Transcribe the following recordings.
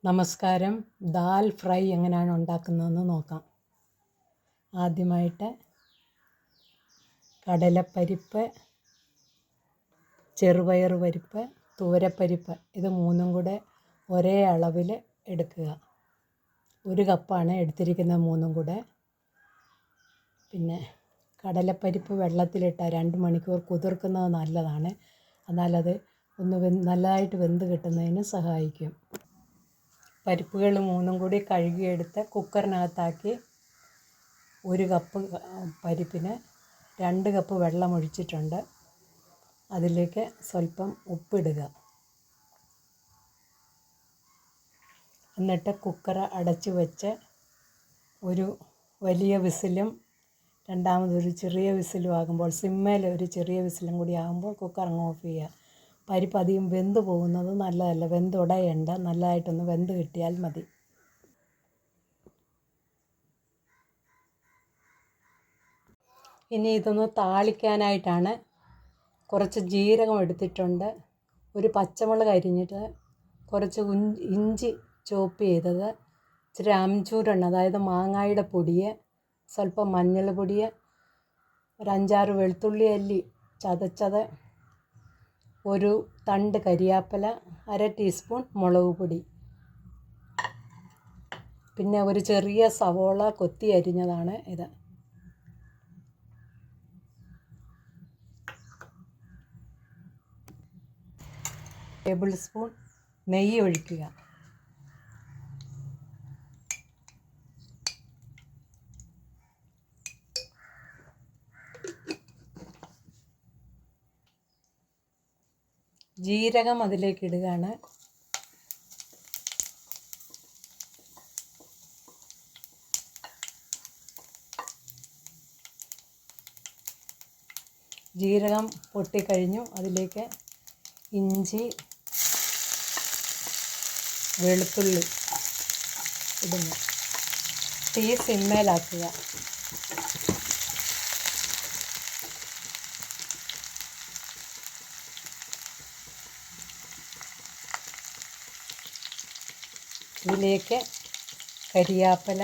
നമസ്കാരം. ദാൽ ഫ്രൈ എങ്ങനെയാണ് ഉണ്ടാക്കുന്നതെന്ന് നോക്കാം. ആദ്യമായിട്ട് കടലപ്പരിപ്പ്, ചെറുപയർ പരിപ്പ്, തുവരപ്പരിപ്പ് ഇത് മൂന്നും കൂടെ ഒരേ അളവിൽ എടുക്കുക. 1 കപ്പാണ് എടുത്തിരിക്കുന്നത് മൂന്നും കൂടെ. പിന്നെ കടലപ്പരിപ്പ് വെള്ളത്തിലിട്ട 2 മണിക്കൂർ കുതിർക്കുന്നത് നല്ലതാണ്. എന്നാലത് ഒന്ന് നല്ലതായിട്ട് വെന്ത് കിട്ടുന്നതിന് സഹായിക്കും. പരിപ്പുകൾ മൂന്നും കൂടി കഴുകിയെടുത്ത് കുക്കറിനകത്താക്കി 1 കപ്പ് പരിപ്പിന് 2 കപ്പ് വെള്ളം ഒഴിച്ചിട്ടുണ്ട്. അതിലേക്ക് സ്വല്പം ഉപ്പിടുക. എന്നിട്ട് കുക്കർ അടച്ചു വെച്ച് ഒരു വലിയ വിസിലും രണ്ടാമതൊരു ചെറിയ വിസിലും ആകുമ്പോൾ, സിമ്മേൽ ഒരു ചെറിയ വിസിലും കൂടി ആകുമ്പോൾ കുക്കർ അങ്ങ് ഓഫ് ചെയ്യുക. പരിപ്പ് അധികം വെന്ത് പോകുന്നത് നല്ലതല്ല. വെന്തുടയണ്ട, നല്ലതായിട്ടൊന്ന് വെന്ത് കിട്ടിയാൽ മതി. ഇനി ഇതൊന്ന് താളിക്കാനായിട്ടാണ് കുറച്ച് ജീരകം എടുത്തിട്ടുണ്ട്, ഒരു പച്ചമുളക് അരിഞ്ഞിട്ട്, കുറച്ച് ഇഞ്ചി ചോപ്പ് ചെയ്തത്, ഇച്ചിരി അംചൂരെണ്ണ അതായത് മാങ്ങായുടെ പൊടിയെ, സ്വല്പം മഞ്ഞൾ പൊടിയെ, ഒരു 5-6 വെളുത്തുള്ളി അല്ലി ചതച്ചത്, ഒരു തണ്ട് കരിയാപ്പില, 1/2 ടീസ്പൂൺ മുളക് പൊടി, പിന്നെ ഒരു ചെറിയ സവോള കൊത്തി അരിഞ്ഞതാണ് ഇത്. ടേബിൾ സ്പൂൺ നെയ്യ് ഒഴിക്കുക. ജീരകം അതിലേക്ക് ഇടുകയാണ്. ജീരകം പൊട്ടിക്കഴിഞ്ഞു. അതിലേക്ക് ഇഞ്ചി, വെളുത്തുള്ളി ഇടുന്നു. തീ സിമ്മേലാക്കുക. ഇതിലേക്ക് കരിയാപ്പില,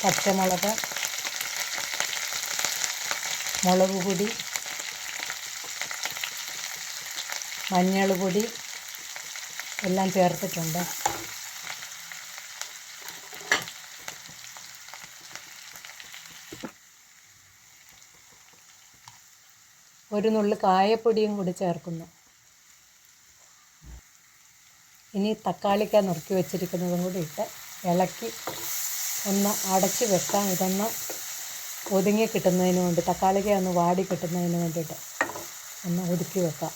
പച്ചമുളക്, മുളക് പൊടി, മഞ്ഞൾ പൊടി എല്ലാം ചേർത്തിട്ടുണ്ട്. ഒരു നുള്ളു കായപ്പൊടിയും കൂടി ചേർക്കുന്നു. ഇനി തക്കാളിക്ക നുറുക്കി വെച്ചിരിക്കുന്നതും കൂടി ഇട്ട് ഇളക്കി ഒന്ന് അടച്ച് വെക്കാം. ഇതൊന്ന് ഒതുങ്ങി കിട്ടുന്നതിന് വേണ്ടി, തക്കാളിക്ക ഒന്ന് വാടി കിട്ടുന്നതിന് വേണ്ടിയിട്ട് ഒന്ന് ഒതുക്കി വെക്കാം.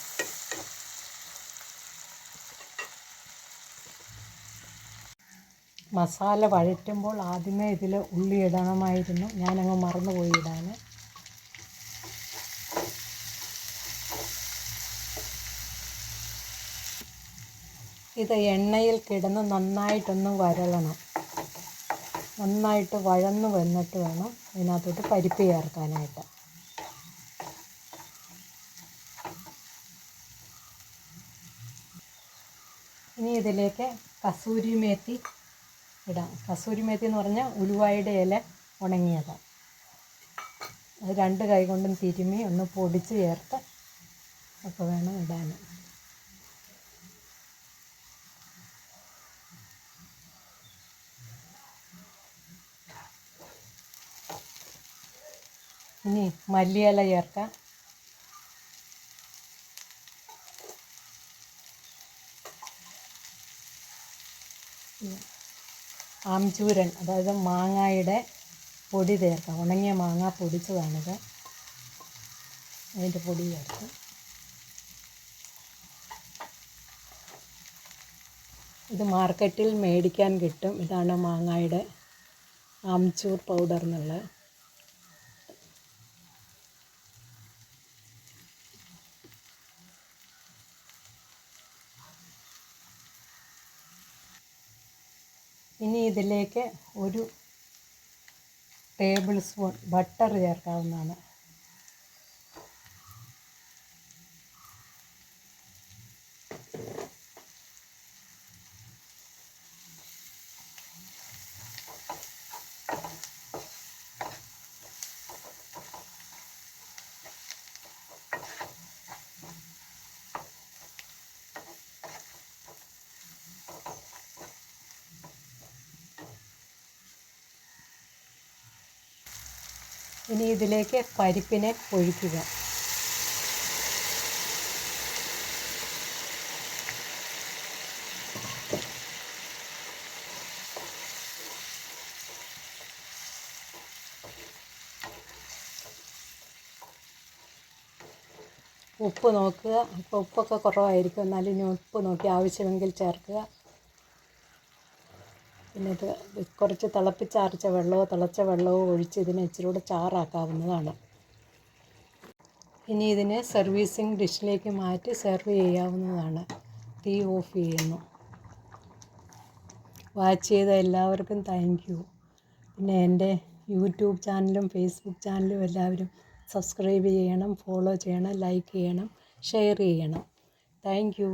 മസാല വഴറ്റുമ്പോൾ ആദ്യമേ ഇതിൽ ഉള്ളി ഇടണമായിരുന്നു, ഞാനങ്ങ് മറന്നുപോയി ഇടാൻ. ഇത് എണ്ണയിൽ കിടന്ന് നന്നായിട്ടൊന്ന് വരളണം. നന്നായിട്ട് വഴന്ന് വന്നിട്ട് വേണം ഇതിനകത്തോട്ട് പരിപ്പ് ചേർക്കാനായിട്ട്. ഇനി ഇതിലേക്ക് കസൂരി മേത്തി ഇടാം. കസൂരി മേത്തി എന്ന് പറഞ്ഞാൽ ഉലുവായുടെ ഇല ഉണങ്ങിയത്. അത് 2 കൈ കൊണ്ടും തിരുമ്മി ഒന്ന് പൊടിച്ച് ചേർത്ത് ഒക്കെ വേണം ഇടാൻ. ഇനി മല്ലിയില ചേർക്കാം. ആംചൂരൻ അതായത് മാങ്ങായുടെ പൊടി ചേർക്കാം. ഉണങ്ങിയ മാങ്ങ പൊടിച്ചതാണിത്, അതിൻ്റെ പൊടി ചേർക്കാം. ഇത് മാർക്കറ്റിൽ മേടിക്കാൻ കിട്ടും. ഇതാണ് മാങ്ങായുടെ ആംചൂർ പൗഡർ എന്നുള്ളത്. ഇനി ഇതിലേക്ക് ഒരു ടേബിൾ സ്പൂൺ ബട്ടർ ചേർക്കാവുന്നതാണ്. ഇനി ഇതിലേക്ക് പരിപ്പിനെ ഒഴിക്കുക. ഉപ്പ് നോക്കുക. അപ്പോൾ ഉപ്പൊക്കെ കുറവായിരിക്കും, എന്നാലും ഇനി ഉപ്പ് നോക്കി ആവശ്യമെങ്കിൽ ചേർക്കുക. പിന്നെ ഇത് കുറച്ച് തിളപ്പിച്ചാറിച്ച വെള്ളമോ തിളച്ച വെള്ളമോ ഒഴിച്ച് ഇതിനെ ഇച്ചിരി കൂടെ ചാറാക്കാവുന്നതാണ്. ഇനി ഇതിനെ സർവീസിങ് ഡിഷിലേക്ക് മാറ്റി സെർവ് ചെയ്യാവുന്നതാണ്. തീ ഓഫ് ചെയ്യുന്നു. വാച്ച് ചെയ്ത എല്ലാവർക്കും താങ്ക് യു. പിന്നെ എൻ്റെ യൂട്യൂബ് ചാനലും ഫേസ്ബുക്ക് ചാനലും എല്ലാവരും സബ്സ്ക്രൈബ് ചെയ്യണം, ഫോളോ ചെയ്യണം, ലൈക്ക് ചെയ്യണം, ഷെയർ ചെയ്യണം. Thank you.